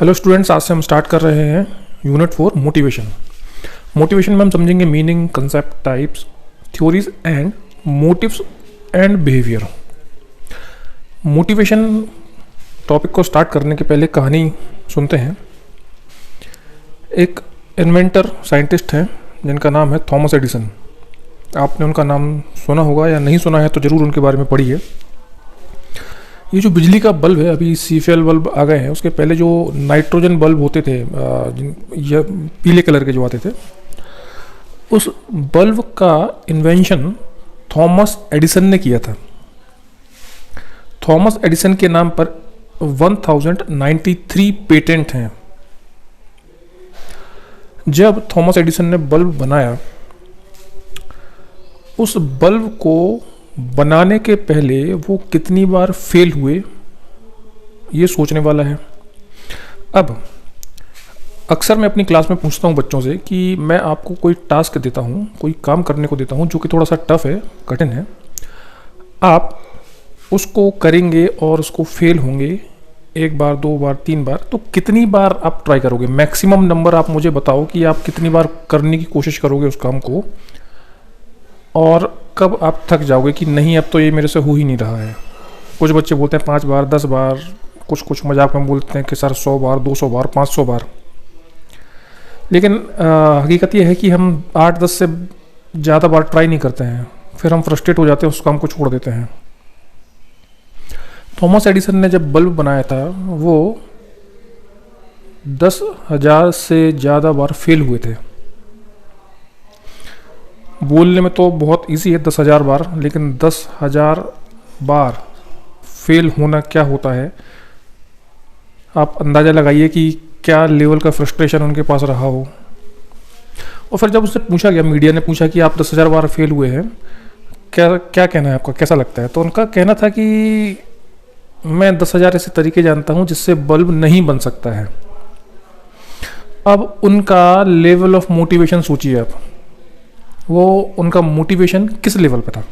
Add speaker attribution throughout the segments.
Speaker 1: Hello students, आज से हम स्टार्ट कर रहे हैं यूनिट 4 मोटिवेशन। मोटिवेशन में हम समझेंगे meaning, concept, types, theories and motives and behaviour. Motivation topic को स्टार्ट करने के पहले कहानी सुनते हैं। एक इन्वेंटर साइंटिस्ट हैं जिनका नाम है थॉमस एडिसन। आपने उनका नाम सुना होगा या नहीं सुना है तो ज़रूर उनके बारे में पढ़िए। ये जो बिजली का बल्ब है, अभी सीफेल बल्ब आ गए हैं, उसके पहले जो नाइट्रोजन बल्ब होते थे ये पीले कलर के जो आते थे, उस बल्ब का इन्वेंशन थॉमस एडिसन ने किया था। थॉमस एडिसन के नाम पर 1093 पेटेंट हैं। जब थॉमस एडिसन ने बल्ब बनाया, उस बल्ब को बनाने के पहले वो कितनी बार फेल हुए ये सोचने वाला है। अब अक्सर मैं अपनी क्लास में पूछता हूँ बच्चों से कि मैं आपको कोई टास्क देता हूँ, कोई काम करने को देता हूँ जो कि थोड़ा सा टफ है, कठिन है। आप उसको करेंगे और उसको फेल होंगे एक बार, दो बार, तीन बार, तो कितनी बार आप ट्राई करोगे? मैक्सिमम नंबर आप मुझे बताओ कि आप कितनी बार करने की कोशिश करोगे उस काम को, और कब आप थक जाओगे कि नहीं अब तो ये मेरे से हो ही नहीं रहा है। कुछ बच्चे बोलते हैं 5 बार, 10 बार, कुछ मजाक में बोलते हैं कि सर 100 बार, 200 बार, 500 बार। लेकिन हकीकत ये है कि हम 8-10 से ज़्यादा बार ट्राई नहीं करते हैं, फिर हम फ्रस्ट्रेट हो जाते हैं, उस काम को छोड़ देते हैं। थॉमस एडिसन ने जब बल्ब बनाया था वो 10,000 से ज़्यादा बार फेल हुए थे। बोलने में तो बहुत इजी है 10,000 बार, लेकिन 10,000 बार फेल होना क्या होता है, आप अंदाज़ा लगाइए कि क्या लेवल का फ्रस्ट्रेशन उनके पास रहा हो। और फिर जब उससे पूछा गया, मीडिया ने पूछा कि आप 10,000 बार फेल हुए हैं, क्या कहना है आपका, कैसा लगता है? तो उनका कहना था कि मैं 10,000 ऐसे तरीके जानता हूँ जिससे बल्ब नहीं बन सकता है। अब उनका लेवल ऑफ मोटिवेशन सोचिए आप, वो उनका मोटिवेशन किस लेवल पे था।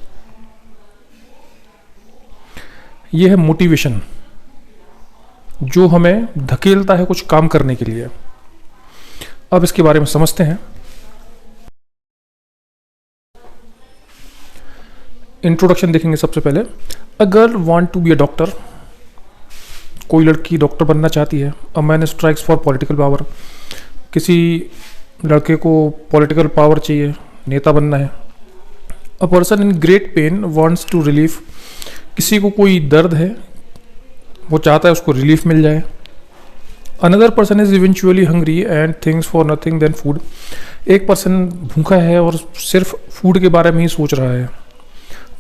Speaker 1: ये है मोटिवेशन जो हमें धकेलता है कुछ काम करने के लिए। अब इसके बारे में समझते हैं। इंट्रोडक्शन देखेंगे सबसे पहले। A girl want to be a doctor. कोई लड़की डॉक्टर बनना चाहती है। A man strikes for political power. किसी लड़के को पॉलिटिकल पावर चाहिए, नेता बनना है। A person in great pain wants to relief. किसी को कोई दर्द है, वो चाहता है उसको रिलीफ मिल जाए। Another person is eventually hungry and things for nothing than food. एक पर्सन भूखा है और सिर्फ फूड के बारे में ही सोच रहा है।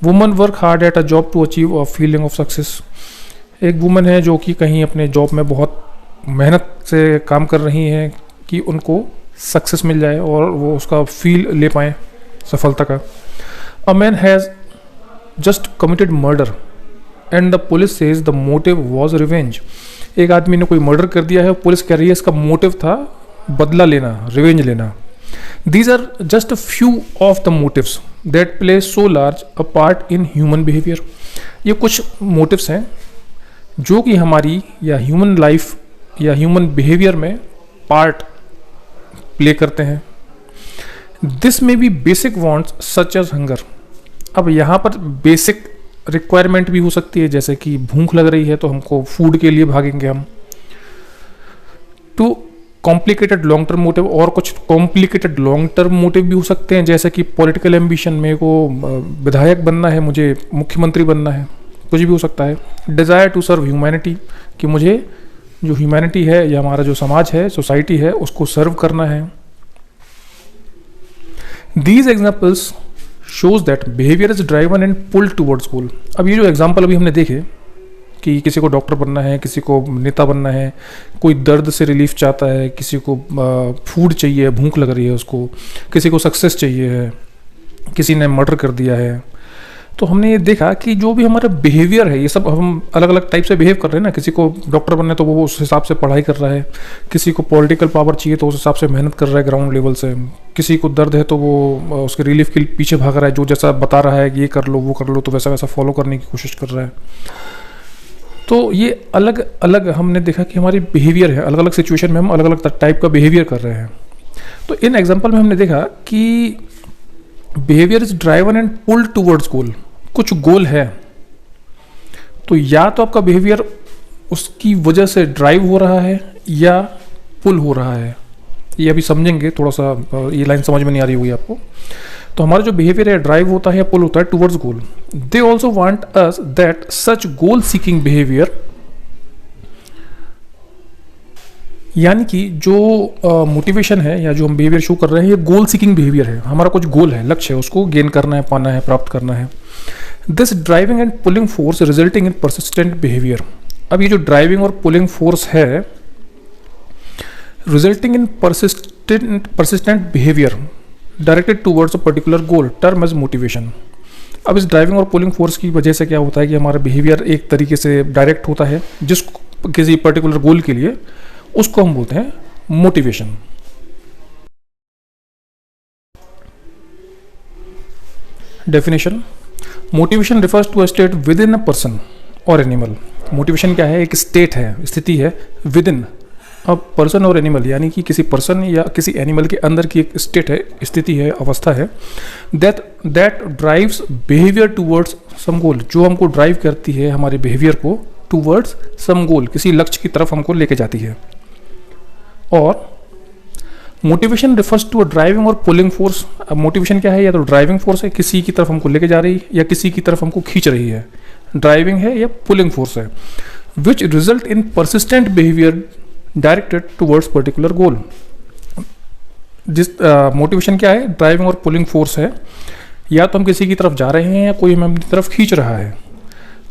Speaker 1: Woman work hard at a job to achieve a feeling of success. एक वुमन है जो कि कहीं अपने जॉब में बहुत मेहनत से काम कर रही हैं कि उनको सक्सेस मिल जाए और वो उसका फील ले पाएँ, सफलता का। A man has just committed murder and the police says the motive was revenge. एक आदमी ने कोई मर्डर कर दिया है, पुलिस कह रही है इसका मोटिव था बदला लेना, रिवेंज लेना। These are just few of the motives that play so large a part in human behaviour. ये कुछ मोटिव्स हैं जो कि हमारी या ह्यूमन लाइफ या ह्यूमन बिहेवियर में पार्ट प्ले करते हैं। दिस में be basic wants such as hunger. अब यहाँ पर बेसिक रिक्वायरमेंट भी हो सकती है, जैसे कि भूख लग रही है तो हमको फूड के लिए भागेंगे हम। To complicated long term motive, और कुछ कॉम्प्लिकेटेड लॉन्ग टर्म मोटिव भी हो सकते हैं, जैसे कि पॉलिटिकल एम्बिशन, मेरे को विधायक बनना है, मुझे मुख्यमंत्री बनना है, कुछ भी हो सकता है। डिज़ायर टू सर्व ह्यूमैनिटी, कि मुझे जो ह्यूमैनिटी है या हमारा जो समाज है, सोसाइटी है, उसको सर्व करना है। These examples shows that behavior is driven and pulled towards goal। अब ये जो एग्जाम्पल अभी हमने देखे कि किसी को डॉक्टर बनना है, किसी को नेता बनना है, कोई दर्द से रिलीफ चाहता है, किसी को फूड चाहिए, भूख लग रही है उसको, किसी को सक्सेस चाहिए है, किसी ने मर्डर कर दिया है। तो हमने ये देखा कि जो भी हमारा बिहेवियर है, ये सब हम अलग अलग टाइप से बिहेव कर रहे हैं ना। किसी को डॉक्टर बनना है तो वो उस हिसाब से पढ़ाई कर रहा है, किसी को पॉलिटिकल पावर चाहिए तो उस हिसाब से मेहनत कर रहा है ग्राउंड लेवल से, किसी को दर्द है तो वो उसके रिलीफ के पीछे भाग रहा है, जो जैसा बता रहा है कि ये कर लो वो कर लो, तो वैसा वैसा फॉलो करने की कोशिश कर रहा है। तो ये अलग अलग हमने देखा कि हमारी बिहेवियर है, अलग अलग सिचुएशन में हम अलग अलग टाइप का बिहेवियर कर रहे हैं। तो इन एग्जांपल में हमने देखा कि behaviour is driven and pull towards goal. कुछ गोल है तो या तो आपका बिहेवियर उसकी वजह से ड्राइव हो रहा है या पुल हो रहा है। ये अभी समझेंगे, थोड़ा सा ये लाइन समझ में नहीं आ रही होगी आपको। तो हमारा जो बिहेवियर है ड्राइव होता है या पुल होता है towards goal. They also want us that such goal seeking behaviour, यानी कि जो मोटिवेशन है या जो हम बिहेवियर शो कर रहे हैं ये गोल सीकिंग बिहेवियर है। हमारा कुछ गोल है, लक्ष्य है, उसको गेन करना है, पाना है, प्राप्त करना है। This driving and pulling force resulting in persistent behaviour. अब ये जो ड्राइविंग और पुलिंग फोर्स है resulting in persistent behaviour directed towards a particular goal term as motivation. अब इस ड्राइविंग और पुलिंग फोर्स की वजह से क्या होता है कि हमारा बिहेवियर एक तरीके से डायरेक्ट होता है जिस किसी पर्टिकुलर गोल के लिए, उसको हम बोलते हैं motivation. Definition, motivation refers to a state within a person और एनिमल। मोटिवेशन क्या है? एक स्टेट है, स्थिति है विद इन अ पर्सन और एनिमल, यानी कि किसी पर्सन या किसी एनिमल के अंदर की एक स्टेट है, स्थिति है, अवस्था है। That drives behaviour towards some goal, जो हमको ड्राइव करती है हमारे बिहेवियर को टूवर्ड्स सम गोल, किसी लक्ष्य की तरफ हमको लेके जाती है। और motivation refers to a driving और पुलिंग फोर्स। अब मोटिवेशन क्या है? या तो ड्राइविंग फोर्स है, किसी की तरफ हमको लेके जा रही है या किसी की तरफ हमको खींच रही है, ड्राइविंग है या पुलिंग फोर्स है। Which result in persistent behaviour directed towards particular goal. जिस मोटिवेशन क्या है? ड्राइविंग और पुलिंग फोर्स है, या तो हम किसी की तरफ जा रहे हैं या कोई हमें अपनी तरफ खींच रहा है।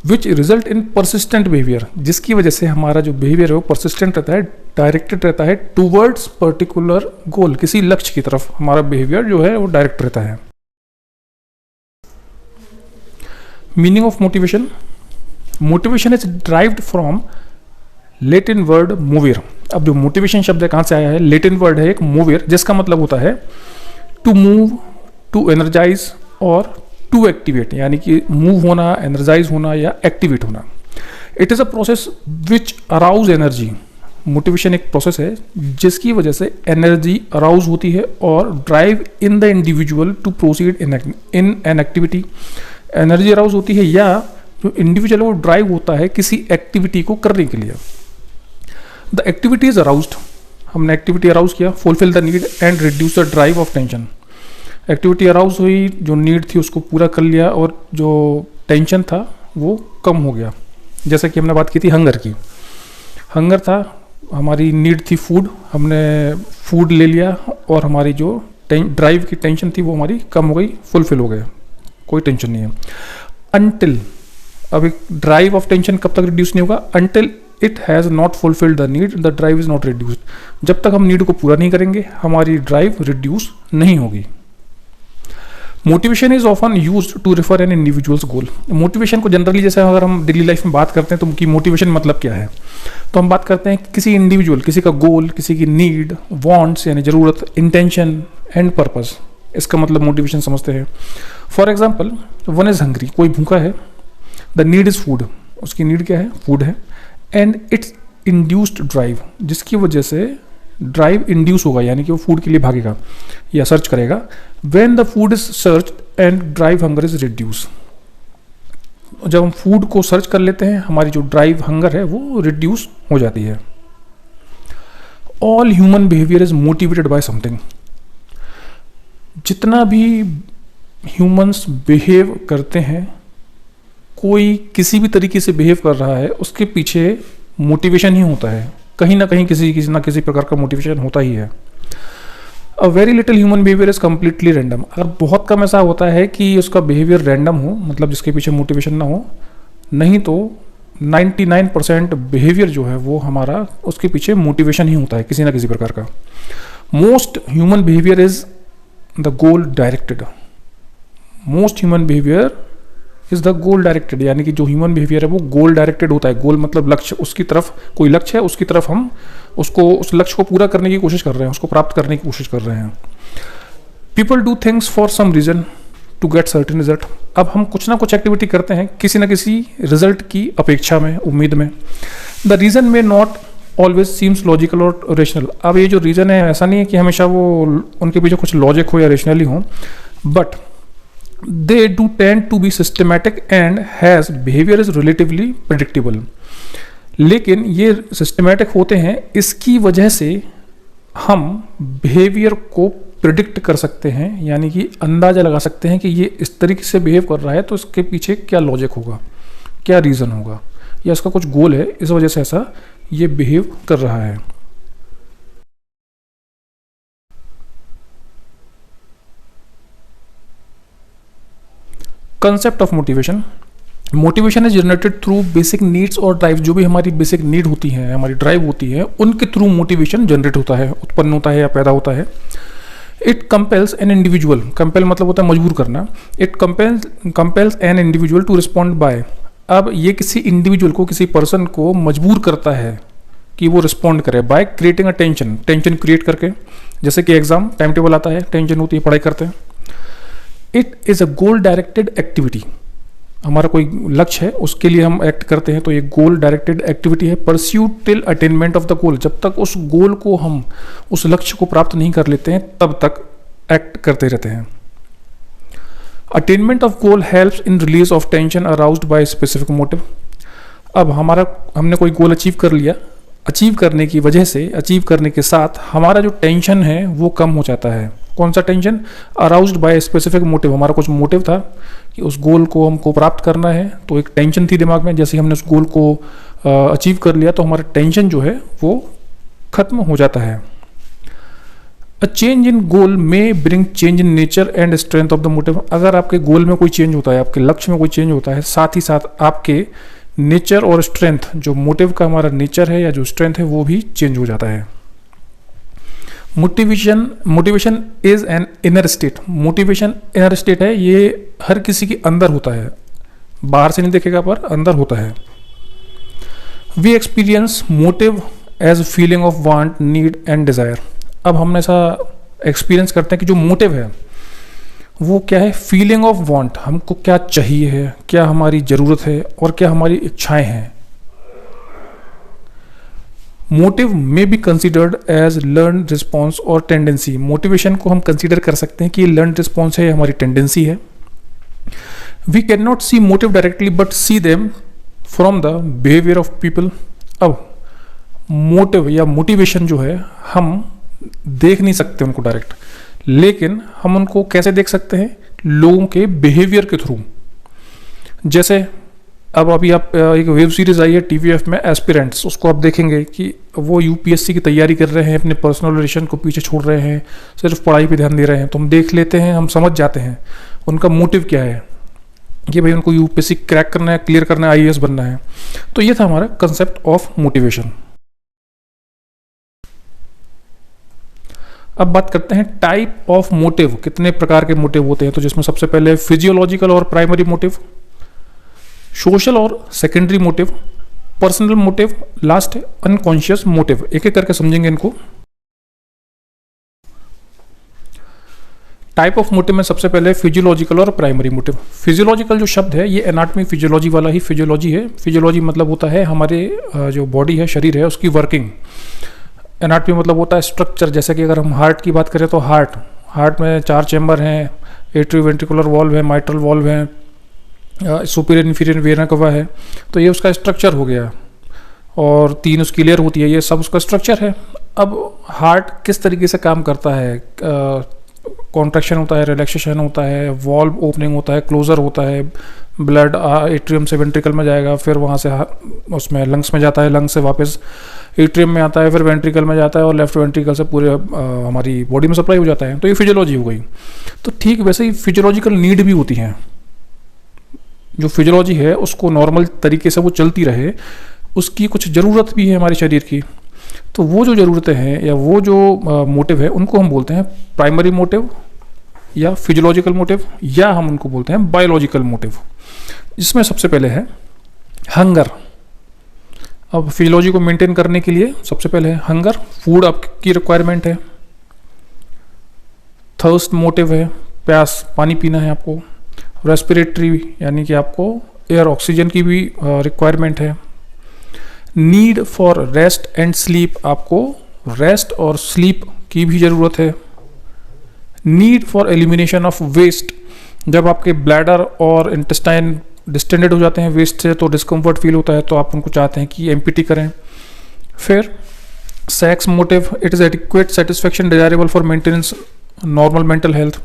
Speaker 1: Which result in persistent behaviour, जिसकी वजह से हमारा जो बिहेवियर है वो परसिस्टेंट रहता है, डायरेक्टेड रहता है टूवर्ड्स पर्टिकुलर गोल, किसी लक्ष्य की तरफ हमारा बिहेवियर जो है वो डायरेक्ट रहता है। Meaning of motivation, motivation is derived from Latin word movere. अब जो मोटिवेशन शब्द है कहाँ से आया है? लेटिन वर्ड है एक मूवियर, जिसका मतलब होता है टू मूव, टू एनर्जाइज और टू एक्टिवेट, यानी कि मूव होना, एनर्जाइज होना या एक्टिवेट होना। It is a process which arouse energy. Motivation एक प्रोसेस है जिसकी वजह से एनर्जी अराउज होती है और drive in the individual to proceed in an activity. Energy arouse होती है या जो इंडिविजुअल वो ड्राइव होता है किसी एक्टिविटी को करने के लिए। द एक्टिविटी इज अराउज्ड, हमने एक्टिविटी अराउज किया, fulfil the need and reduce the drive of tension. Activity arouse हुई, जो नीड थी उसको पूरा कर लिया और जो टेंशन था वो कम हो गया। जैसा कि हमने बात की थी हंगर की, हंगर था, हमारी नीड थी फूड, हमने फूड ले लिया और हमारी जो ड्राइव की टेंशन थी वो हमारी कम हो गई, फुलफिल हो गया, कोई टेंशन नहीं है। अनटिल, अब एक ड्राइव ऑफ टेंशन कब तक रिड्यूस नहीं होगा? Until it has not fulfilled the need the drive is not reduced. जब तक हम नीड को पूरा नहीं करेंगे हमारी ड्राइव रिड्यूस नहीं होगी। Motivation is often use to refer an individual's goal. Motivation को जनरली, जैसे अगर हम डेली लाइफ में बात करते हैं तो उनकी मोटिवेशन मतलब क्या है, तो हम बात करते हैं किसी इंडिविजुअल, किसी का गोल, किसी की नीड, वांट्स यानी जरूरत, इंटेंशन एंड पर्पस, इसका मतलब मोटिवेशन समझते हैं। For example, one is hungry, कोई भूखा है, द नीड इज फूड, उसकी नीड क्या है? फूड है। एंड इट्स इंड्यूस्ड ड्राइव, जिसकी वजह से ड्राइव इंड्यूस होगा, यानी कि वो फूड के लिए भागेगा या सर्च करेगा। When the food is search and drive hunger is reduce, जब हम फूड को सर्च कर लेते हैं हमारी जो ड्राइव हंगर है वो रिड्यूस हो जाती है। All human behaviour is motivated by something. जितना भी ह्यूमंस बिहेव करते हैं, कोई किसी भी तरीके से बिहेव कर रहा है, उसके पीछे मोटिवेशन ही होता है, कहीं ना कहीं किसी ना किसी प्रकार का मोटिवेशन होता ही है। A very little human behaviour is completely random. अगर बहुत कम ऐसा होता है कि उसका बिहेवियर रैंडम हो, मतलब जिसके पीछे मोटिवेशन ना हो, नहीं तो 99% बिहेवियर जो है वो हमारा उसके पीछे मोटिवेशन ही होता है किसी ना किसी प्रकार का। Most human behaviour is the goal directed. Most human behaviour is the goal directed, यानी कि जो ह्यूमन बिहेवियर है वो गोल डायरेक्टेड होता है। गोल मतलब लक्ष्य, उसकी तरफ कोई लक्ष्य है, उसकी तरफ हम उसको, उस लक्ष्य को पूरा करने की कोशिश कर रहे हैं, उसको प्राप्त करने की कोशिश कर रहे हैं। People do things for some reason, to get certain result. अब हम कुछ ना कुछ एक्टिविटी करते हैं किसी ना किसी रिजल्ट की अपेक्षा में, उम्मीद में। द रीज़न में नॉट ऑलवेज सीम्स लॉजिकल और रेशनल। अब ये जो रीज़न है ऐसा नहीं है कि हमेशा वो उनके पीछे कुछ लॉजिक हो या रेशनली हो, but they do tend to be systematic and has behaviour is relatively predictable. लेकिन ये सिस्टमैटिक होते हैं, इसकी वजह से हम बिहेवियर को प्रिडिक्ट कर सकते हैं, यानी कि अंदाज़ा लगा सकते हैं कि ये इस तरीके से बिहेव कर रहा है तो इसके पीछे क्या लॉजिक होगा, क्या रीज़न होगा, या इसका कुछ गोल है, इस वजह से ऐसा ये बिहेव कर रहा है। Concept of motivation. Motivation is generated through basic needs और ड्राइव। जो भी हमारी बेसिक नीड होती है, हमारी ड्राइव होती है, उनके थ्रू मोटिवेशन जनरेट होता है, उत्पन्न होता है या पैदा होता है। It compels an individual, compel मतलब होता है मजबूर करना। It compels an individual to respond by. अब ये किसी इंडिविजुअल को, किसी पर्सन को मजबूर करता है कि वो रिस्पॉन्ड करे by creating a tension, tension create करके। जैसे कि एग्जाम टाइम टेबल आता है, टेंशन होती है, पढ़ाई करते हैं। It is a goal directed activity. हमारा कोई लक्ष्य है, उसके लिए हम एक्ट करते हैं, तो ये गोल डायरेक्टेड एक्टिविटी है। Pursuit till attainment of the goal. जब तक उस गोल को हम, उस लक्ष्य को प्राप्त नहीं कर लेते हैं, तब तक एक्ट करते रहते हैं। Attainment of goal helps in release of tension aroused by specific motive. अब हमने कोई गोल अचीव कर लिया, अचीव करने की वजह से, अचीव करने के साथ हमारा जो टेंशन है वो कम हो जाता है। कौन सा tension? Aroused by specific motive. हमारा कुछ मोटिव था कि उस गोल को हमको प्राप्त करना है, तो एक टेंशन थी दिमाग में। जैसे हमने उस गोल को अचीव कर लिया तो हमारा टेंशन जो है वो खत्म हो जाता है। अ चेंज इन गोल में bring change in nature and strength of the motive. अगर आपके गोल में कोई चेंज होता है, आपके लक्ष्य में कोई चेंज होता है, साथ ही साथ आपके नेचर और स्ट्रेंथ, जो मोटिव का हमारा नेचर है या जो स्ट्रेंथ है, वो भी चेंज हो जाता है। Motivation is an inner state. Motivation inner state है, ये हर किसी के अंदर होता है, बाहर से नहीं देखेगा पर अंदर होता है। We experience motive as feeling of want, need and desire. अब हम ऐसा एक्सपीरियंस करते हैं कि जो मोटिव है वो क्या है? Feeling of want. हमको क्या चाहिए है, क्या हमारी ज़रूरत है और क्या हमारी इच्छाएं हैं। मोटिव में be considered as learn response और टेंडेंसी। मोटिवेशन को हम कंसिडर कर सकते हैं कि ये लर्न रिस्पॉन्स है, हमारी टेंडेंसी है। We can not see motive directly but see them from the behaviour of people. अब मोटिव या मोटिवेशन जो है हम देख नहीं सकते उनको डायरेक्ट, लेकिन हम उनको कैसे देख सकते हैं? लोगों के बिहेवियर के थ्रू। जैसे अब अभी आप एक वेब सीरीज आई है टीवीएफ में, एस्पिरेंट्स, उसको आप देखेंगे कि वो यूपीएससी की तैयारी कर रहे हैं, अपने पर्सनल रिलेशन को पीछे छोड़ रहे हैं, सिर्फ पढ़ाई पे ध्यान दे रहे हैं। तो हम देख लेते हैं, हम समझ जाते हैं उनका मोटिव क्या है कि भाई उनको यूपीएससी क्रैक करना है, क्लियर करना है, आईएएस बनना है। तो ये था हमारा कंसेप्ट ऑफ मोटिवेशन। अब बात करते हैं टाइप ऑफ मोटिव। कितने प्रकार के मोटिव होते हैं? तो जिसमें सबसे पहले फिजियोलॉजिकल और प्राइमरी मोटिव, सोशल और secondary motive, personal motive, last unconscious motive. एक एक करके समझेंगे इनको। टाइप ऑफ मोटिव में सबसे पहले फिजियोलॉजिकल और प्राइमरी मोटिव। फिजियोलॉजिकल जो शब्द है ये एनाटॉमी फिजियोलॉजी वाला ही फिजियोलॉजी है। फिजियोलॉजी मतलब होता है हमारे जो बॉडी है, शरीर है, उसकी वर्किंग। एनाटॉमी मतलब होता है स्ट्रक्चर। जैसे कि अगर हम हार्ट की बात करें तो हार्ट में 4 चैम्बर हैं, एट्रियो वेंट्रिकुलर वॉल्व है, माइट्रल वॉल्व है, सुपीरियर इन्फीरियर वेना कवा है। तो ये उसका स्ट्रक्चर हो गया, और 3 उसकी लेयर होती है, ये सब उसका स्ट्रक्चर है। अब हार्ट किस तरीके से काम करता है? कॉन्ट्रैक्शन होता है, रिलैक्सेशन होता है, वॉल्व ओपनिंग होता है, क्लोजर होता है, ब्लड एट्रियम से वेंट्रिकल में जाएगा, फिर वहाँ से उसमें लंग्स में जाता है, लंग्स से वापस एट्रियम में आता है, फिर वेंट्रिकल में जाता है, और लेफ्ट वेंट्रिकल से पूरे हमारी बॉडी में सप्लाई हो जाता है। तो ये फिजियोलॉजी हो गई। तो ठीक वैसे ही फिजियोलॉजिकल नीड भी होती हैं। जो फिजियोलॉजी है उसको नॉर्मल तरीके से वो चलती रहे, उसकी कुछ ज़रूरत भी है हमारे शरीर की। तो वो जो ज़रूरतें हैं या वो जो मोटिव है उनको हम बोलते हैं प्राइमरी मोटिव या फिजियोलॉजिकल मोटिव, या हम उनको बोलते हैं बायोलॉजिकल मोटिव। जिसमें सबसे पहले है हंगर। अब फिजियोलॉजी को मेंटेन करने के लिए सबसे पहले है हंगर, फूड आपकी रिक्वायरमेंट है। थर्स्ट मोटिव है, प्यास पानी पीना है आपको, रेस्पिरेटरी यानी कि आपको एयर ऑक्सीजन की भी रिक्वायरमेंट है, need for rest and sleep, आपको रेस्ट और स्लीप की भी ज़रूरत है, need for elimination of waste, जब आपके ब्लैडर और इंटेस्टाइन डिस्टेंडेड हो जाते हैं वेस्ट से तो डिस्कम्फर्ट फील होता है, तो आप उनको चाहते हैं कि एम्पिटी करें। फिर sex motive, it is adequate satisfaction desirable for maintenance normal mental health.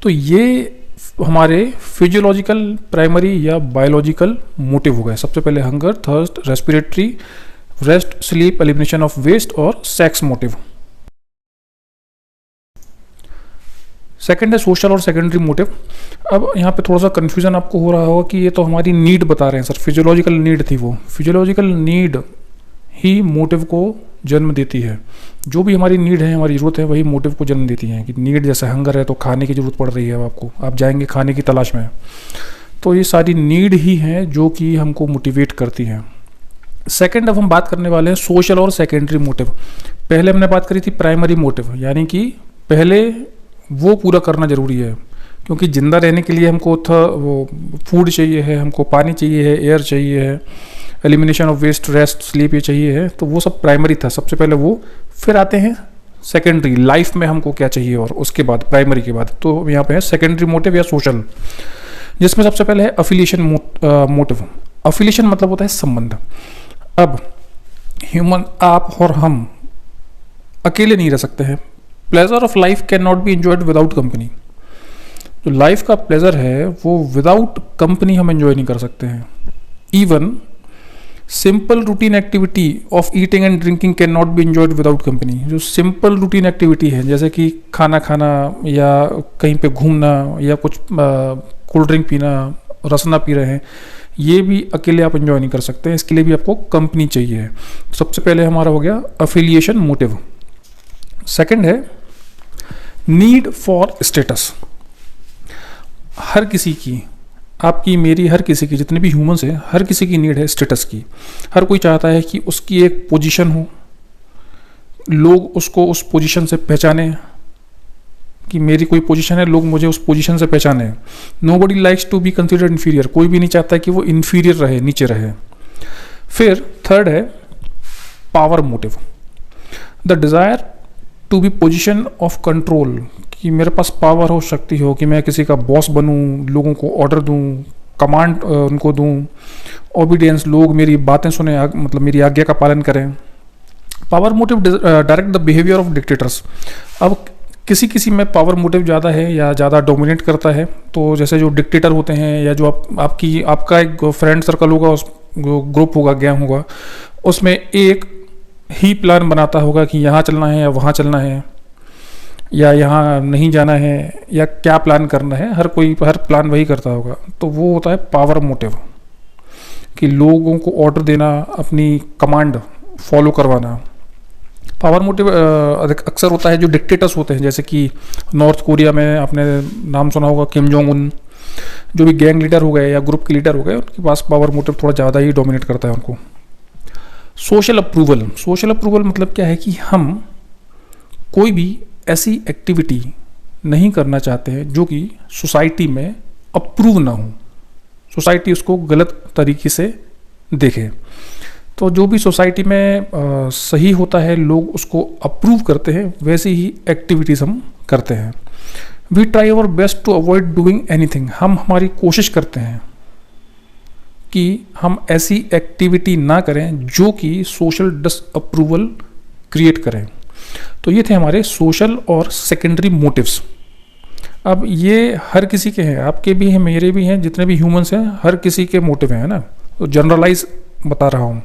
Speaker 1: तो ये हमारे फिजियोलॉजिकल प्राइमरी या बायोलॉजिकल मोटिव हो गए। सबसे पहले hunger, thirst, respiratory, rest, sleep, elimination of waste और सेक्स मोटिव। सेकंड है सोशल और सेकेंडरी मोटिव। अब यहाँ पे थोड़ा सा कन्फ्यूजन आपको हो रहा होगा कि ये तो हमारी नीड बता रहे हैं सर, फिजियोलॉजिकल नीड थी, वो फिजियोलॉजिकल नीड ही मोटिव को जन्म देती है। जो भी हमारी नीड है, हमारी ज़रूरत है, वही मोटिव को जन्म देती है। कि नीड जैसे हंगर है तो खाने की ज़रूरत पड़ रही है अब आपको, आप जाएंगे खाने की तलाश में, तो ये सारी नीड ही हैं जो कि हमको मोटिवेट करती हैं। सेकंड, अब हम बात करने वाले हैं सोशल और सेकेंडरी मोटिव। पहले हमने बात करी थी प्राइमरी मोटिव, यानी कि पहले वो पूरा करना ज़रूरी है, क्योंकि ज़िंदा रहने के लिए हमको वो फूड चाहिए है, हमको पानी चाहिए है, एयर चाहिए है, elimination of waste, rest, sleep ये चाहिए है, तो वो सब प्राइमरी था सबसे पहले वो। फिर आते हैं सेकेंडरी, लाइफ में हमको क्या चाहिए और उसके बाद प्राइमरी के बाद, तो यहाँ पे है सेकेंडरी मोटिव या सोशल, जिसमें सबसे पहले है अफिलिएशन मोटिव। अफिलिएशन मतलब होता है संबंध। अब ह्यूमन, आप और हम अकेले नहीं रह सकते हैं। Pleasure of life can not be enjoyed without company. जो लाइफ का प्लेजर है वो विदाउट कंपनी हम एंजॉय नहीं कर सकते हैं। Even simple routine activity of eating and drinking can not be enjoyed without company. जो सिंपल रूटीन एक्टिविटी है, जैसे कि खाना खाना या कहीं पे घूमना या कुछ कोल्ड ड्रिंक पीना, रसना पी रहे हैं, ये भी अकेले आप एंजॉय नहीं कर सकते हैं, इसके लिए भी आपको कंपनी चाहिए। सबसे पहले हमारा हो गया अफिलिएशन मोटिव। सेकंड है नीड फॉर स्टेटस। हर किसी की, आपकी, मेरी, हर किसी की, जितने भी ह्यूमंस हैं, हर किसी की नीड है स्टेटस की। हर कोई चाहता है कि उसकी एक पोजीशन हो, लोग उसको उस पोजीशन से पहचाने, कि मेरी कोई पोजीशन है, लोग मुझे उस पोजीशन से पहचाने। Nobody likes to be considered inferior, कोई भी नहीं चाहता कि वो इन्फीरियर रहे, नीचे रहे। फिर थर्ड है power motive, the desire to be position of control, कि मेरे पास पावर हो, शक्ति हो, कि मैं किसी का बॉस बनूं, लोगों को ऑर्डर दूं, कमांड उनको दूं, ओबीडियंस, लोग मेरी बातें सुने, मतलब मेरी आज्ञा का पालन करें। Power motive direct the behaviour of dictators. अब किसी किसी में पावर मोटिव ज़्यादा है या ज़्यादा डोमिनेट करता है, तो जैसे जो डिक्टेटर होते हैं, या जो आपका एक फ्रेंड सर्कल होगा, उस ग्रुप होगा, गैंग होगा, उसमें एक ही प्लान बनाता होगा कि यहाँ चलना है या वहाँ चलना है, या यहाँ नहीं जाना है, या क्या प्लान करना है, हर कोई हर प्लान वही करता होगा। तो वो होता है पावर मोटिव, कि लोगों को ऑर्डर देना, अपनी कमांड फॉलो करवाना। पावर मोटिव अक्सर होता है जो डिक्टेटर्स होते हैं, जैसे कि नॉर्थ कोरिया में आपने नाम सुना होगा, किम जोंग उन, जो भी गैंग लीडर हो गए या ग्रुप के लीडर हो गए, उनके पास पावर मोटिव थोड़ा ज़्यादा ही डोमिनेट करता है उनको। सोशल अप्रूवल, सोशल अप्रूवल मतलब क्या है कि हम कोई भी ऐसी एक्टिविटी नहीं करना चाहते हैं जो कि सोसाइटी में अप्रूव ना हो, सोसाइटी उसको गलत तरीके से देखे। तो जो भी सोसाइटी में सही होता है, लोग उसको अप्रूव करते हैं, वैसी ही एक्टिविटीज़ हम करते हैं। We try our best to avoid doing anything, हम हमारी कोशिश करते हैं कि हम ऐसी एक्टिविटी ना करें जो कि सोशल डिसअप्रूवल क्रिएट करें। तो ये थे हमारे सोशल और सेकेंडरी मोटिव्स। अब ये हर किसी के हैं, आपके भी हैं, मेरे भी हैं, जितने भी ह्यूमंस हैं, हर किसी के मोटिव हैं, है ना। तो जनरलाइज बता रहा हूँ।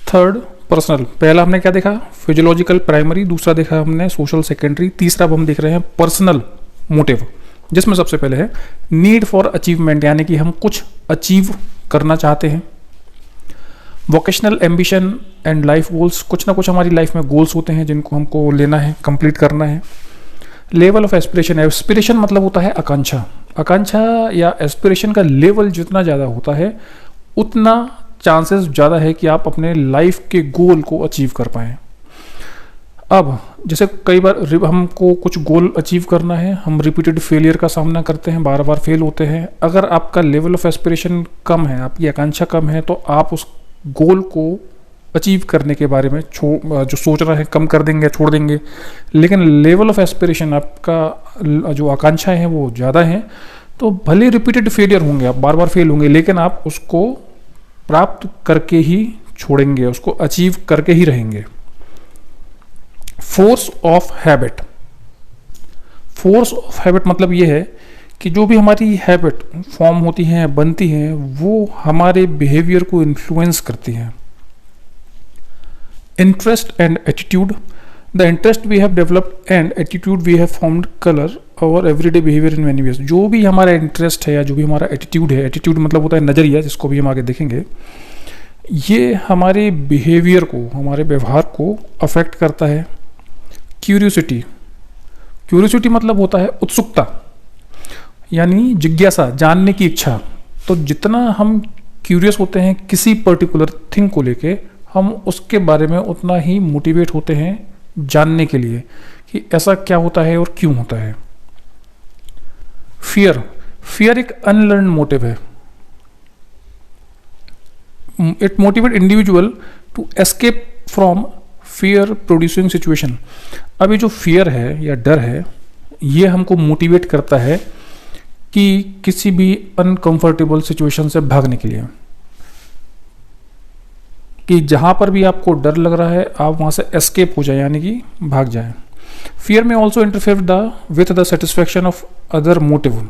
Speaker 1: Third, personal. पहला हमने क्या देखा, फिजियोलॉजिकल प्राइमरी, दूसरा देखा हमने सोशल सेकेंडरी, तीसरा अब हम देख रहे हैं पर्सनल मोटिव, जिसमें सबसे पहले है नीड फॉर अचीवमेंट, यानी कि हम कुछ अचीव करना चाहते हैं। Vocational ambition and life goals, कुछ ना कुछ हमारी लाइफ में गोल्स होते हैं जिनको हमको लेना है, कंप्लीट करना है। लेवल ऑफ एस्पिरेशन, एस्पिरेशन मतलब होता है आकांक्षा। आकांक्षा या एस्पिरेशन का लेवल जितना ज़्यादा होता है, उतना चांसेस ज़्यादा है कि आप अपने लाइफ के गोल को अचीव कर पाएँ। अब जैसे कई बार हमको कुछ गोल अचीव करना है, हम रिपीटेड फेलियर का सामना करते हैं, बार बार फेल होते हैं। अगर आपका लेवल ऑफ एस्पिरेशन कम है, आपकी आकांक्षा कम है, तो आप उस गोल को अचीव करने के बारे में जो सोच रहे हैं कम कर देंगे, छोड़ देंगे। लेकिन लेवल ऑफ एस्पिरेशन आपका जो आकांक्षाएं हैं वो ज़्यादा हैं, तो भले रिपीटेड फेलियर होंगे, आप बार बार फेल होंगे, लेकिन आप उसको प्राप्त करके ही छोड़ेंगे, उसको अचीव करके ही रहेंगे। Force of habit. Force of habit मतलब ये है कि जो भी हमारी हैबिट फॉर्म होती हैं, बनती हैं, वो हमारे बिहेवियर को इन्फ्लुएंस करती हैं। Interest and attitude. The interest we have developed and attitude we have formed colour our everyday behaviour in many ways. जो भी हमारा इंटरेस्ट है या जो भी हमारा एटीट्यूड है, एटीट्यूड मतलब होता है नज़रिया, जिसको भी हम आगे देखेंगे, ये हमारे बिहेवियर को, हमारे व्यवहार को अफेक्ट करता है। क्यूरियोसिटी। क्यूरियोसिटी मतलब होता है उत्सुकता, यानी जिज्ञासा, जानने की इच्छा। तो जितना हम क्यूरियस होते हैं किसी पर्टिकुलर थिंग को लेके, हम उसके बारे में उतना ही मोटिवेट होते हैं जानने के लिए कि ऐसा क्या होता है और क्यों होता है। फियर। फियर एक अनलर्न मोटिव है। It motivate individual to escape from fear producing situation. अभी जो फियर है या डर है, ये हमको मोटिवेट करता है कि किसी भी अनकंफर्टेबल सिचुएशन से भागने के लिए, कि जहां पर भी आपको डर लग रहा है आप वहां से एस्केप हो जाए, यानी कि भाग जाए। फियर में also interfere with the satisfaction of other motive.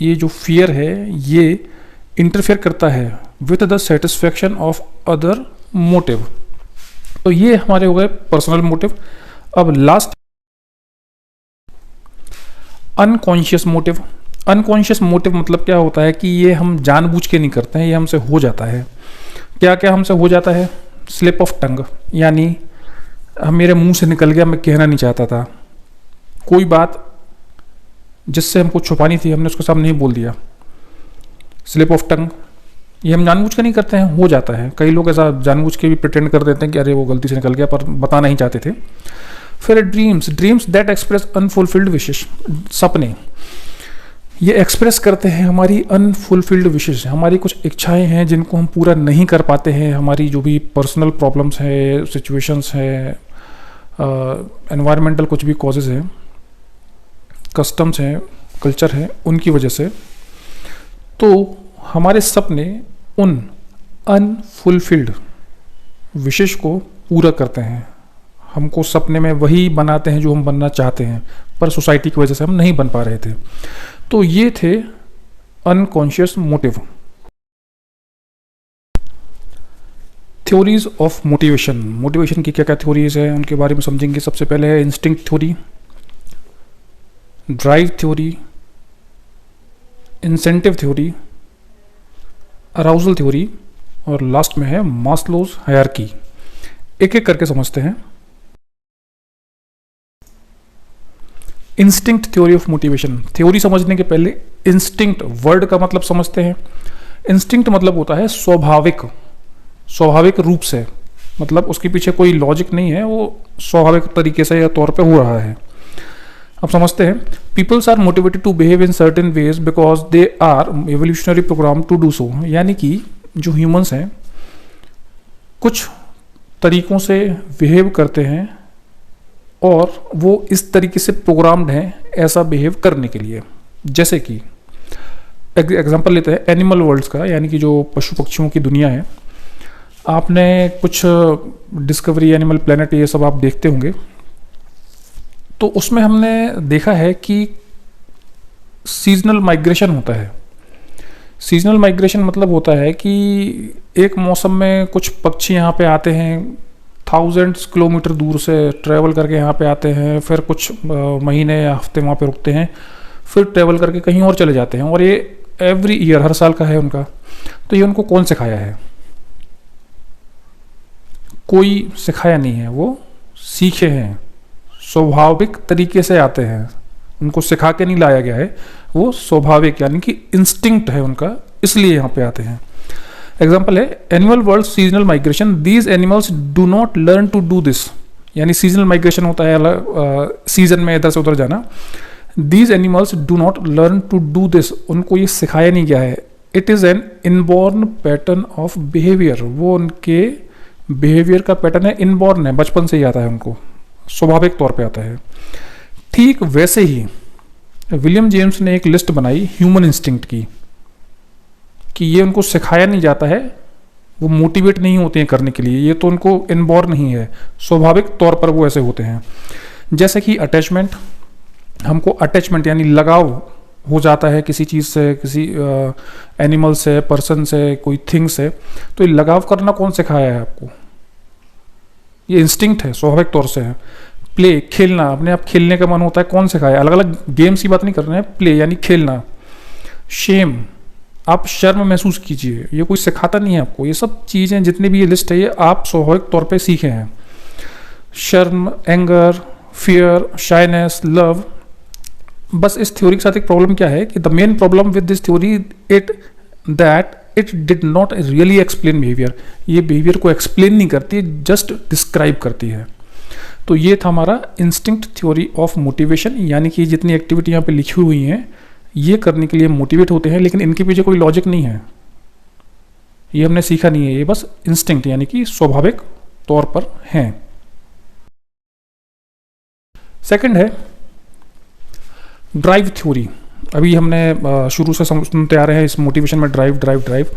Speaker 1: ये जो फियर है ये इंटरफेयर करता है with the satisfaction of other motive. तो ये हमारे हो गए पर्सनल मोटिव। अब last, unconscious motive. Unconscious motive मतलब क्या होता है कि ये हम जानबूझ के नहीं करते हैं, ये हमसे हो जाता है। क्या क्या हमसे हो जाता है? स्लिप ऑफ टंग, यानी मेरे मुंह से निकल गया, मैं कहना नहीं चाहता था। कोई बात जिससे हमको छुपानी थी, हमने उसके सामने नहीं बोल दिया। स्लिप ऑफ टंग, ये हम जानबूझ के नहीं करते हैं, हो जाता है। कई लोग ऐसा जानबूझ के भी प्रिटेंड कर देते हैं कि अरे वो गलती से निकल गया, पर बताना नहीं चाहते थे। फिर dreams. Dreams that express unfulfilled wishes. सपने ये एक्सप्रेस करते हैं हमारी अनफुलफिल्ड विशेष, हमारी कुछ इच्छाएं हैं जिनको हम पूरा नहीं कर पाते हैं। हमारी जो भी पर्सनल प्रॉब्लम्स है, सिचुएशंस है, एनवायरमेंटल कुछ भी कॉजेज़ हैं, कस्टम्स हैं, कल्चर है, उनकी वजह से तो हमारे सपने उन अनफुलफिल्ड विशेष को पूरा करते हैं। हमको सपने में वही बनाते हैं जो हम बनना चाहते हैं, पर सोसाइटी की वजह से हम नहीं बन पा रहे थे। तो ये थे unconscious motive. Theories of motivation. Motivation की क्या क्या थ्योरीज है उनके बारे में समझेंगे। सबसे पहले है instinct theory, drive theory, incentive theory, arousal theory और लास्ट में है मास्लोज हायरार्की। एक एक करके समझते हैं। Instinct theory of motivation. Theory समझने के पहले इंस्टिंक्ट वर्ड का मतलब समझते हैं। इंस्टिंक्ट मतलब होता है स्वाभाविक, स्वाभाविक रूप से, मतलब उसके पीछे कोई लॉजिक नहीं है, वो स्वाभाविक तरीके से या तौर पे हो रहा है। अब समझते हैं। Peoples are motivated to behave in certain ways because they are evolutionary programme to do so. यानी कि जो ह्यूमंस हैं कुछ तरीकों से बिहेव करते हैं और वो इस तरीके से प्रोग्राम्ड हैं ऐसा बिहेव करने के लिए। जैसे कि एग्जांपल लेते हैं एनिमल वर्ल्ड्स का, यानी कि जो पशु पक्षियों की दुनिया है। आपने कुछ डिस्कवरी, एनिमल प्लेनेट, ये सब आप देखते होंगे। तो उसमें हमने देखा है कि सीजनल माइग्रेशन होता है। सीजनल माइग्रेशन मतलब होता है कि एक मौसम में कुछ पक्षी यहाँ पे आते हैं, थाउजेंड्स किलोमीटर दूर से ट्रैवल करके यहाँ पे आते हैं, फिर कुछ महीने या हफ्ते वहाँ पे रुकते हैं, फिर ट्रैवल करके कहीं और चले जाते हैं। और ये एवरी ईयर, हर साल का है उनका। तो ये उनको कौन सिखाया है? कोई सिखाया नहीं है, वो सीखे हैं, स्वाभाविक तरीके से आते हैं, उनको सिखा के नहीं लाया गया है, वो स्वाभाविक यानी कि इंस्टिंक्ट है उनका, इसलिए यहाँ पे आते हैं। एग्जाम्पल है animal world seasonal migration. These animals do not learn to do this. यानी सीजनल माइग्रेशन होता है, अलग सीजन में इधर से उधर जाना। These animals do not learn to do this, उनको ये सिखाया नहीं गया है। It is an inborn pattern of behaviour, वो उनके बिहेवियर का पैटर्न है, इनबॉर्न है, बचपन से ही आता है, उनको स्वाभाविक तौर पे आता है। ठीक वैसे ही विलियम जेम्स ने एक लिस्ट बनाई ह्यूमन इंस्टिंक्ट की, कि ये उनको सिखाया नहीं जाता है, वो मोटिवेट नहीं होते हैं करने के लिए, ये तो उनको इनबॉर्न नहीं है, स्वाभाविक तौर पर वो ऐसे होते हैं। जैसे कि अटैचमेंट, हमको अटैचमेंट यानी लगाव हो जाता है किसी चीज़ से, किसी एनिमल से, पर्सन से, कोई थिंग से, तो ये लगाव करना कौन सिखाया है आपको? ये इंस्टिंक्ट है, स्वाभाविक तौर से है। प्ले, खेलना, अपने आप खेलने का मन होता है, कौन सिखाया? अलग अलग गेम्स की बात नहीं कर रहे हैं, प्ले यानी खेलना। शेम, आप शर्म महसूस कीजिए, ये कोई सिखाता नहीं है आपको, ये सब चीज़ें जितनी भी ये लिस्ट है ये आप स्वाभाविक तौर पे सीखे हैं। शर्म, एंगर, फियर, शाइनेस, लव। बस इस थ्योरी के साथ एक प्रॉब्लम क्या है कि the main problem with this theory it did not really explain behaviour, ये बिहेवियर को एक्सप्लेन नहीं करती, जस्ट डिस्क्राइब करती है। तो ये था हमारा इंस्टिंक्ट थ्योरी ऑफ मोटिवेशन, यानी कि जितनी एक्टिविटी यहाँ पे लिखी हुई हैं ये करने के लिए मोटिवेट होते हैं, लेकिन इनके पीछे कोई लॉजिक नहीं है, ये हमने सीखा नहीं है, ये बस इंस्टिंक्ट यानी कि स्वाभाविक तौर पर हैं। सेकंड है ड्राइव थ्योरी। अभी हमने शुरू से सुनते आ रहे हैं इस मोटिवेशन में ड्राइव ड्राइव ड्राइव।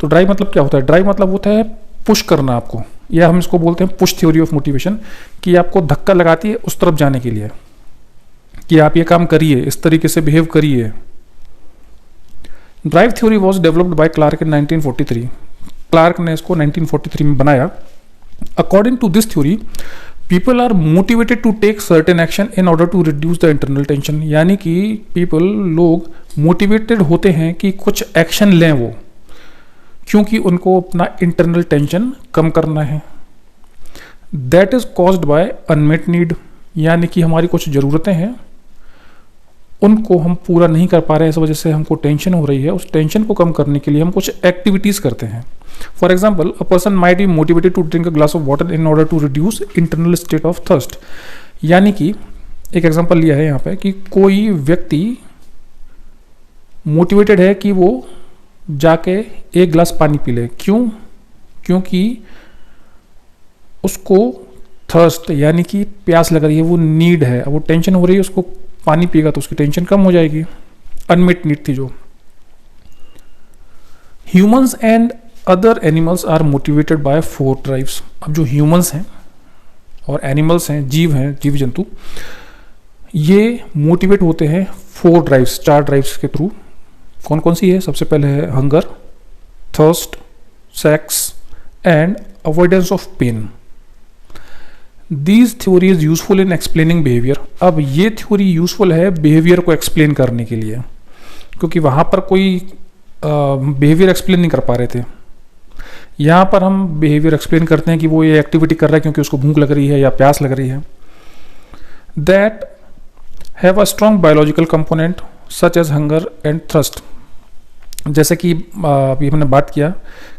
Speaker 1: तो ड्राइव मतलब क्या होता है? ड्राइव मतलब होता है पुश करना आपको, या हम इसको बोलते हैं पुश थ्योरी ऑफ मोटिवेशन, कि आपको धक्का लगाती है उस तरफ जाने के लिए, कि आप ये काम करिए, इस तरीके से बिहेव करिए। Drive theory was developed by Clark in 1943। Clark ने इसको 1943 में बनाया। According to this theory people are motivated to take certain action in order to reduce the internal tension, यानी कि लोग मोटिवेटेड होते हैं कि कुछ एक्शन लें वो, क्योंकि उनको अपना इंटरनल टेंशन कम करना है। That is caused by unmet need, यानी कि हमारी कुछ ज़रूरतें हैं उनको हम पूरा नहीं कर पा रहे हैं, इस वजह से हमको टेंशन हो रही है। उस टेंशन को कम करने के लिए हम कुछ एक्टिविटीज़ करते हैं। For example, a person might be motivated to drink a glass of water in order to reduce internal state of thirst, यानी कि एक एग्जाम्पल लिया है यहाँ पे कि कोई व्यक्ति मोटिवेटेड है कि वो जाके एक ग्लास पानी पी ले। क्यों? क्योंकि उसको थर्स्ट यानी कि प्यास लग रही है, वो नीड है, वो टेंशन हो रही है, उसको पानी पिएगा तो उसकी टेंशन कम हो जाएगी। अनमेट नीड थी जो। Humans and other animals are motivated by 4 drives. अब जो ह्यूमंस हैं और एनिमल्स हैं, जीव हैं, जीव जंतु, ये मोटिवेट होते हैं 4 ड्राइव्स, 4 ड्राइव्स के थ्रू। कौन कौन सी है? सबसे पहले है hunger, thirst, sex and avoidance of pain. These theory is useful in explaining behaviour. अब ये थ्योरी यूजफुल है बिहेवियर को एक्सप्लेन करने के लिए, क्योंकि वहाँ पर कोई बिहेवियर एक्सप्लेन नहीं कर पा रहे थे। यहाँ पर हम बिहेवियर एक्सप्लेन करते हैं कि वो ये एक्टिविटी कर रहा है क्योंकि उसको भूख लग रही है या प्यास लग रही है। That have a strong biological component such as hunger and thrust. जैसे कि अभी हमने बात किया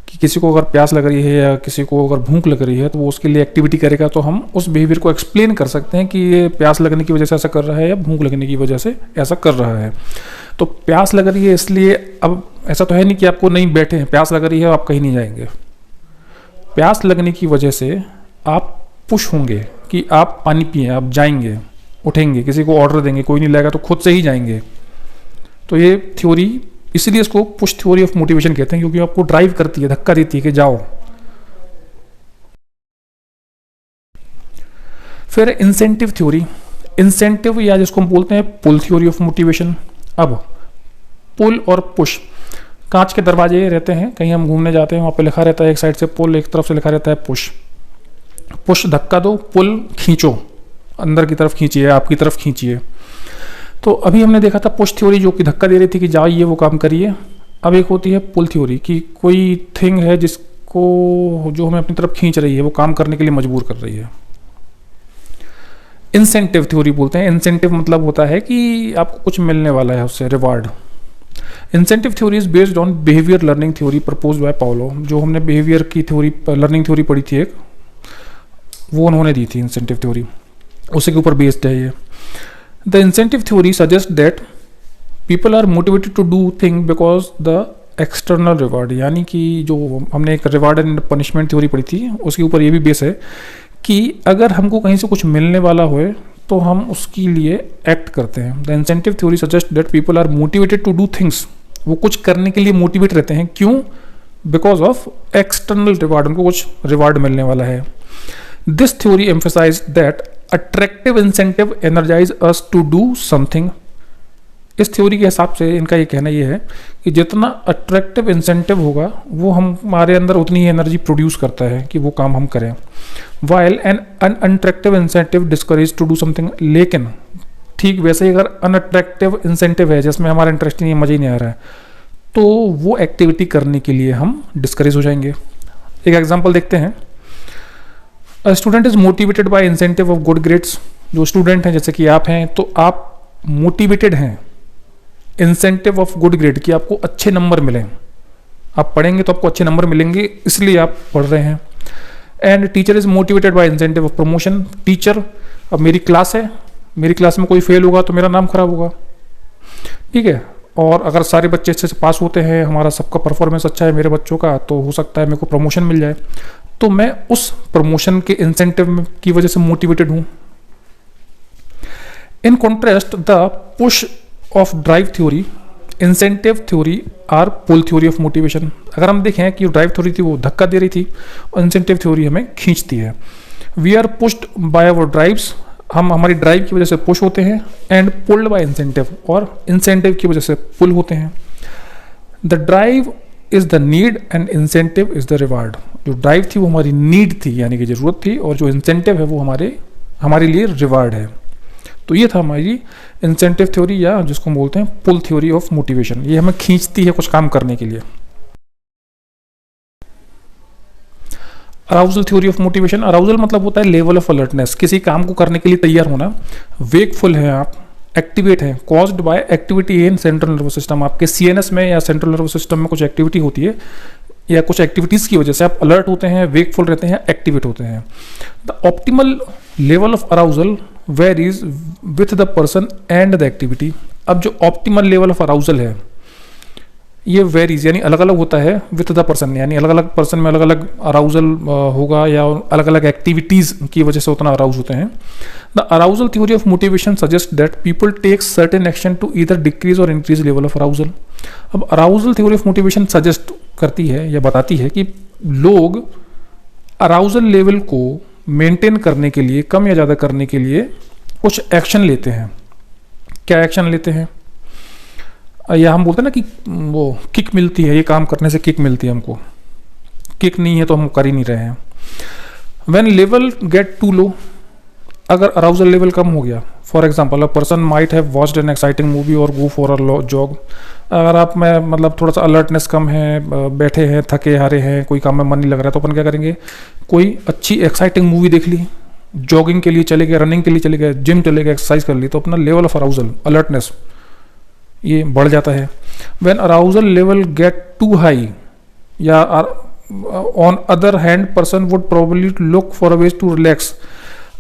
Speaker 1: कि किसी को अगर प्यास लग रही है या किसी को अगर भूख लग रही है तो वो उसके लिए एक्टिविटी करेगा, तो हम उस बिहेवियर को एक्सप्लेन कर सकते हैं कि ये प्यास लगने की वजह से ऐसा कर रहा है या भूख लगने की वजह से ऐसा कर रहा है। तो प्यास लग रही है इसलिए, अब ऐसा तो है नहीं कि आपको नहीं बैठे हैं, प्यास लग रही है आप कहीं नहीं जाएंगे। प्यास लगने की वजह से आप पुश होंगे कि आप पानी पिए, आप जाएंगे, उठेंगे, किसी को ऑर्डर देंगे, कोई नहीं लाएगा तो खुद से ही जाएंगे। तो ये थ्योरी, इसलिए इसको पुश थ्योरी ऑफ मोटिवेशन कहते हैं, क्योंकि आपको ड्राइव करती है, धक्का देती है कि जाओ। फिर इंसेंटिव थ्योरी, इंसेंटिव या जिसको हम बोलते हैं पुल थ्योरी ऑफ मोटिवेशन। अब पुल और पुश, कांच के दरवाजे रहते हैं, कहीं हम घूमने जाते हैं, वहाँ पे लिखा रहता है एक साइड से पुल, एक तरफ से लिखा रहता है पुश। पुश धक्का दो, पुल खींचो, अंदर की तरफ खींचिए, आपकी तरफ खींचिए। तो अभी हमने देखा था पुश थ्योरी जो कि धक्का दे रही थी कि जाइए वो काम करिए। अब एक होती है पुल थ्योरी कि कोई थिंग है जिसको, जो हमें अपनी तरफ खींच रही है, वो काम करने के लिए मजबूर कर रही है। इंसेंटिव थ्योरी बोलते हैं। इंसेंटिव मतलब होता है कि आपको कुछ मिलने वाला है उससे, reward. Incentive theory is based on behaviour learning theory proposed by Paulo. जो हमने बिहेवियर की थ्योरी, लर्निंग थ्योरी पढ़ी थी एक, वो उन्होंने दी थी इंसेंटिव थ्योरी, उसी के ऊपर बेस्ड है ये। The incentive theory suggest that people are motivated to do thing because the external reward, यानी कि जो हमने एक रिवार्ड एंड पनिशमेंट थ्योरी पढ़ी थी उसके ऊपर ये भी बेस है कि अगर हमको कहीं से कुछ मिलने वाला हो तो हम उसके लिए एक्ट करते हैं। The incentive theory suggest that people are motivated to do things, वो कुछ करने के लिए मोटिवेट रहते हैं। क्यों? बिकॉज ऑफ एक्सटर्नल रिवार्ड, उनको कुछ रिवार्ड मिलने वाला है। This theory emphasise that attractive incentive energise us to do something. इस थ्योरी के हिसाब से इनका ये कहना ये है कि जितना अट्रैक्टिव इंसेंटिव होगा वो हमारे अंदर उतनी ही एनर्जी प्रोड्यूस करता है कि वो काम हम करें। While an unattractive incentive discourage to do something, लेकिन ठीक वैसे ही अगर अनअट्रैक्टिव इंसेंटिव है जिसमें हमारा इंटरेस्ट नहीं है, मज़ा ही नहीं आ रहा है, तो वो एक्टिविटी करने के लिए हम डिस्करेज हो जाएंगे। एक एग्जाम्पल देखते हैं। A student is motivated by incentive of good grades. जो स्टूडेंट हैं जैसे कि आप हैं, तो आप मोटिवेटेड हैं इंसेंटिव ऑफ गुड ग्रेड कि आपको अच्छे नंबर मिलें, आप पढ़ेंगे तो आपको अच्छे नंबर मिलेंगे, इसलिए आप पढ़ रहे हैं। And teacher is motivated by incentive of promotion. Teacher, अब मेरी क्लास है, मेरी क्लास में कोई फेल होगा तो मेरा नाम खराब होगा, ठीक है, और अगर सारे बच्चे अच्छे से पास होते हैं, हमारा सबका परफॉर्मेंस अच्छा है मेरे बच्चों का, तो हो सकता है मेरे को प्रमोशन मिल जाए, तो मैं उस प्रमोशन के इंसेंटिव की वजह से मोटिवेटेड हूं। In contrast the push of drive theory, incentive theory are pull theory of motivation. अगर हम देखें कि ड्राइव थ्योरी थी वो धक्का दे रही थी और इंसेंटिव थ्योरी हमें खींचती है। We are pushed by our drives, हम हमारी ड्राइव की वजह से पुश होते हैं, एंड पुल्ड बाय इंसेंटिव, और इंसेंटिव की वजह से पुल होते हैं। The drive is the need and incentive is the reward. जो ड्राइव थी वो हमारी नीड थी, यानी कि जरूरत थी, और जो इंसेंटिव है वो हमारे लिए रिवार्ड है। तो ये था हमारी इंसेंटिव थ्योरी, या जिसको हम बोलते हैं पुल थ्योरी ऑफ मोटिवेशन। ये हमें खींचती है कुछ काम करने के लिए। Arousal theory of motivation. Arousal मतलब होता है लेवल ऑफ अलर्टनेस, किसी काम को करने के लिए तैयार होना। वेकफुल है आप, एक्टिवेट है, caused by activity in central nervous system. आपके सीएनएस में या सेंट्रल नर्वस सिस्टम में कुछ एक्टिविटी होती है, या कुछ एक्टिविटीज की वजह से आप अलर्ट होते हैं, वेकफुल रहते हैं, एक्टिवेट होते हैं। The optimal level of arousal varies with the person and the activity. अब जो ऑप्टिमल लेवल ऑफ अराउजल है ये वेरीज, यानी अलग अलग होता है विथ द पर्सन, यानी अलग अलग पर्सन में अलग अलग अराउजल होगा, या अलग अलग एक्टिविटीज की वजह से उतना अराउज होते हैं। The arousal theory of motivation suggest that people take certain action to either decrease और इंक्रीज लेवल ऑफ अराउजल। अब arousal theory of motivation suggest करती है या बताती है कि लोग अराउजल लेवल को मेंटेन करने के लिए, कम या ज़्यादा करने के लिए कुछ एक्शन लेते हैं। क्या एक्शन लेते हैं? या हम बोलते हैं ना कि वो किक मिलती है, ये काम करने से किक मिलती है हमको, किक नहीं है तो हम कर ही नहीं रहे हैं। When level get to low, अगर अराउजल लेवल कम हो गया, for example a person might have watched an exciting movie और गो फॉर अ जॉग। अगर आप में मतलब थोड़ा सा अलर्टनेस कम है, बैठे हैं, थके हारे हैं, कोई काम में मन नहीं लग रहा है, तो अपन क्या करेंगे, कोई अच्छी एक्साइटिंग मूवी देख ली, जॉगिंग के लिए चले गए, रनिंग के लिए चले गए, जिम चले गए, एक्सरसाइज कर ली, तो अपना लेवल ऑफ अराउजल, अलर्टनेस ये बढ़ जाता है। When arousal level get to high, या on other hand person would probably look for a ways to relax.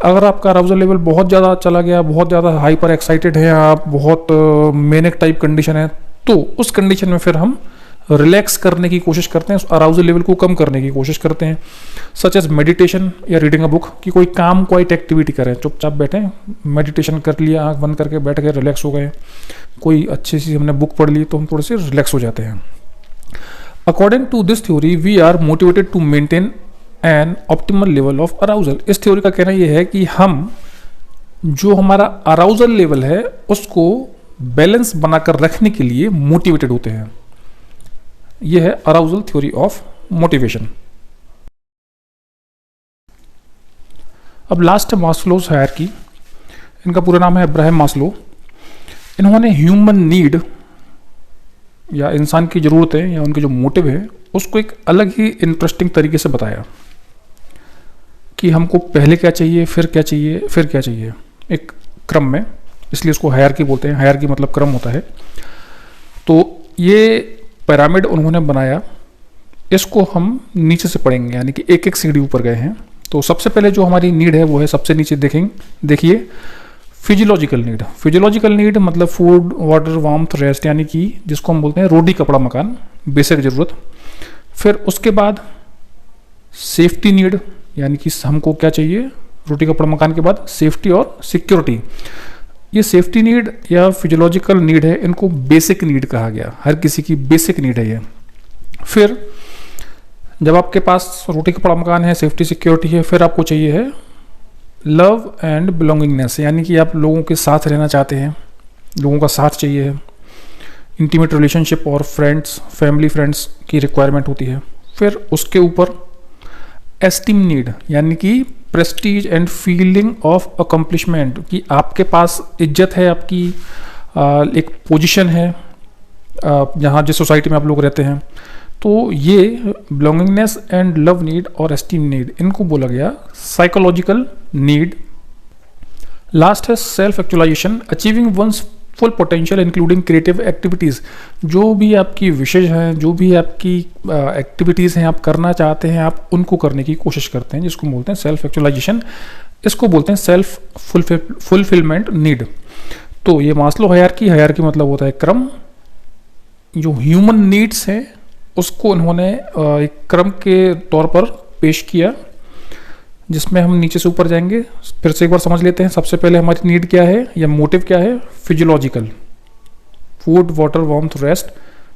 Speaker 1: अगर आपका अराउजल लेवल बहुत ज़्यादा चला गया, बहुत ज़्यादा हाइपर एक्साइटेड है आप, बहुत मेनिक टाइप कंडीशन है, तो उस कंडीशन में फिर हम रिलैक्स करने की कोशिश करते हैं, उस अराउजल लेवल को कम करने की कोशिश करते हैं। सच एज मेडिटेशन या रीडिंग अ बुक, कि कोई काम कोई एक्टिविटी करें, चुपचाप बैठे, मेडिटेशन कर लिया, आंख बंद करके बैठ गए, रिलैक्स हो गए, कोई अच्छी सी हमने बुक पढ़ ली तो हम थोड़े से रिलैक्स हो जाते हैं। According to this theory we are motivated to maintain an optimal level of arousal. इस थ्योरी का कहना यह है कि हम जो हमारा अराउजल लेवल है उसको बैलेंस बनाकर रखने के लिए मोटिवेटेड होते हैं। यह है अराउजल थ्योरी ऑफ मोटिवेशन। अब लास्ट है मास्लोज हायरार्की। इनका पूरा नाम है अब्राहम मास्लो। इन्होंने ह्यूमन नीड या इंसान की ज़रूरतें या उनके जो मोटिव है उसको एक अलग ही इंटरेस्टिंग तरीके से बताया कि हमको पहले क्या चाहिए, फिर क्या चाहिए, फिर क्या चाहिए, एक क्रम में, इसलिए उसको हायरार्की बोलते हैं। हायरार्की मतलब क्रम होता है। तो ये पिरामिड उन्होंने बनाया, इसको हम नीचे से पढ़ेंगे, यानी कि एक एक सीढ़ी ऊपर गए हैं। तो सबसे पहले जो हमारी नीड है वो है, सबसे नीचे देखिए फिजियोलॉजिकल नीड। फिजियोलॉजिकल नीड मतलब फूड, वाटर, वार्मथ, रेस्ट, यानी कि जिसको हम बोलते हैं रोटी कपड़ा मकान, बेसिक ज़रूरत। फिर उसके बाद सेफ्टी नीड, यानी कि हमको क्या चाहिए, रोटी कपड़ा मकान के बाद सेफ्टी और सिक्योरिटी। ये सेफ्टी नीड या फिजियोलॉजिकल नीड है, इनको बेसिक नीड कहा गया, हर किसी की बेसिक नीड है ये। फिर जब आपके पास रोटी कपड़ा मकान है, सेफ्टी सिक्योरिटी है, फिर आपको चाहिए है लव एंड बिलोंगिंगनेस, यानी कि आप लोगों के साथ रहना चाहते हैं, लोगों का साथ चाहिए है। इंटीमेट रिलेशनशिप और फ्रेंड्स, फैमिली फ्रेंड्स की रिक्वायरमेंट होती है। फिर उसके ऊपर एस्टीम नीड, यानी कि Prestige and feeling of accomplishment, कि आपके पास इज्जत है, आपकी एक पोजीशन है जहाँ जिस सोसाइटी में आप लोग रहते हैं। तो ये बिलोंगिंगनेस एंड लव नीड और एस्टीम नीड, इनको बोला गया साइकोलॉजिकल नीड। लास्ट है self actualisation, achieving one's full potential including creative activities. जो भी आपकी विशेष हैं, जो भी आपकी एक्टिविटीज़ हैं, आप करना चाहते हैं, आप उनको करने की कोशिश करते हैं, जिसको बोलते हैं सेल्फ एक्चुअलाइजेशन। इसको बोलते हैं सेल्फ फुलफिलमेंट नीड। तो ये मास्लो हायरार्की मतलब होता है क्रम। जो ह्यूमन नीड्स हैं उसको उन्होंने एक क्रम के तौर पर पेश किया, जिसमें हम नीचे से ऊपर जाएंगे। फिर से एक बार समझ लेते हैं। सबसे पहले हमारी नीड क्या है या मोटिव क्या है, physiological, food, water, warmth, rest.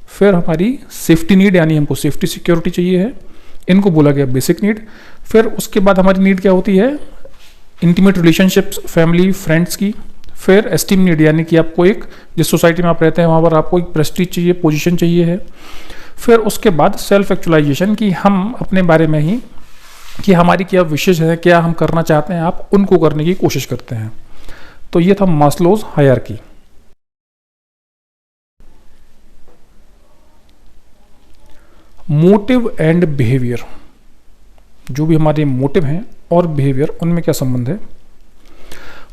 Speaker 1: फिर हमारी सेफ्टी नीड, यानी हमको सेफ्टी सिक्योरिटी चाहिए है, इनको बोला गया बेसिक नीड। फिर उसके बाद हमारी नीड क्या होती है, इंटीमेट रिलेशनशिप्स, फैमिली, फ्रेंड्स की। फिर एस्टीम नीड, यानी कि आपको एक, जिस सोसाइटी में आप रहते हैं वहाँ पर आपको एक प्रेस्टीज चाहिए, पोजीशन चाहिए है। फिर उसके बाद सेल्फ एक्चुअलाइजेशन, कि हम अपने बारे में ही, कि हमारी क्या विशेष है, क्या हम करना चाहते हैं, आप उनको करने की कोशिश करते हैं। तो ये था Maslow's hierarchy. Motive and behaviour, जो भी हमारे मोटिव हैं और बिहेवियर, उनमें क्या संबंध है।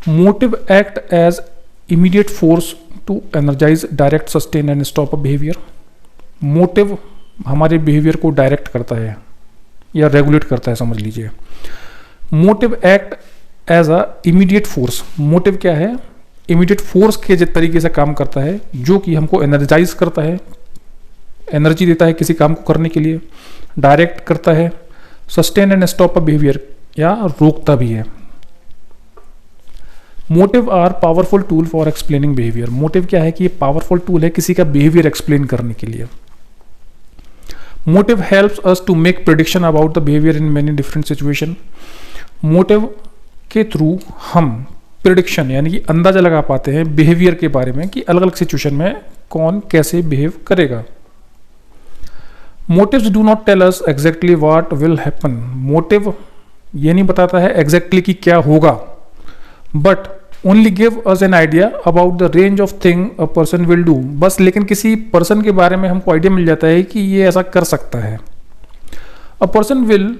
Speaker 1: Motive act as immediate force to energise, direct, sustain and stop a behaviour. Motive हमारे बिहेवियर को डायरेक्ट करता है या रेगुलेट करता है, समझ लीजिए। Motive act as a immediate force, motive क्या है, इमीडिएट फोर्स के तरीके से काम करता है, जो कि हमको एनर्जाइज करता है, एनर्जी देता है किसी काम को करने के लिए। डायरेक्ट करता है, sustain and stop a behaviour, या रोकता भी है। Motive are powerful tool for explaining behaviour. Motive क्या है कि ये पावरफुल टूल है किसी का बिहेवियर एक्सप्लेन करने के लिए। Motive helps us to make prediction about the behaviour in many different situation. Motive के थ्रू हम प्रेडिक्शन, यानी कि अंदाजा लगा पाते हैं बिहेवियर के बारे में, कि अलग अलग सिचुएशन में कौन कैसे बिहेव करेगा। Motives do not tell us exactly what will happen. Motive ये नहीं बताता है एग्जैक्टली कि क्या होगा, but only give us an idea about the range of thing a person will do. बस लेकिन किसी पर्सन के बारे में हमको आइडिया मिल जाता है कि ये ऐसा कर सकता है। A person will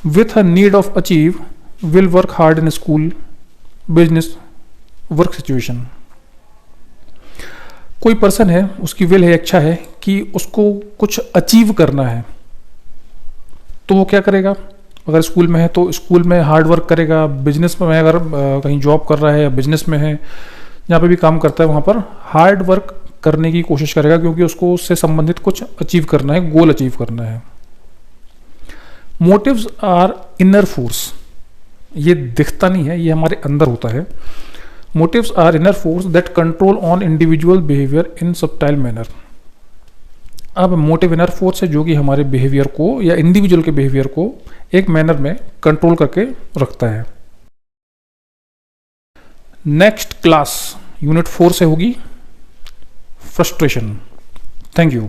Speaker 1: with a need of achieve will work hard in school, business, work situation. कोई पर्सन है, उसकी विल है, इच्छा है कि उसको कुछ अचीव करना है, तो वो क्या करेगा। अगर स्कूल में है तो स्कूल में हार्ड वर्क करेगा, बिजनेस में अगर कहीं जॉब कर रहा है या बिजनेस में है, जहाँ पे भी काम करता है वहाँ पर हार्ड वर्क करने की कोशिश करेगा, क्योंकि उसको उससे संबंधित कुछ अचीव करना है, गोल अचीव करना है। मोटिव्स आर इनर फोर्स, ये दिखता नहीं है, ये हमारे अंदर होता है। Motives are inner force that control on individual behaviour in subtle manner. अब मोटिव इनर फोर्स है जो कि हमारे बिहेवियर को या इंडिविजुअल के बिहेवियर को एक मैनर में कंट्रोल करके रखता है। नेक्स्ट क्लास यूनिट 4 से होगी फ्रस्ट्रेशन। Thank you.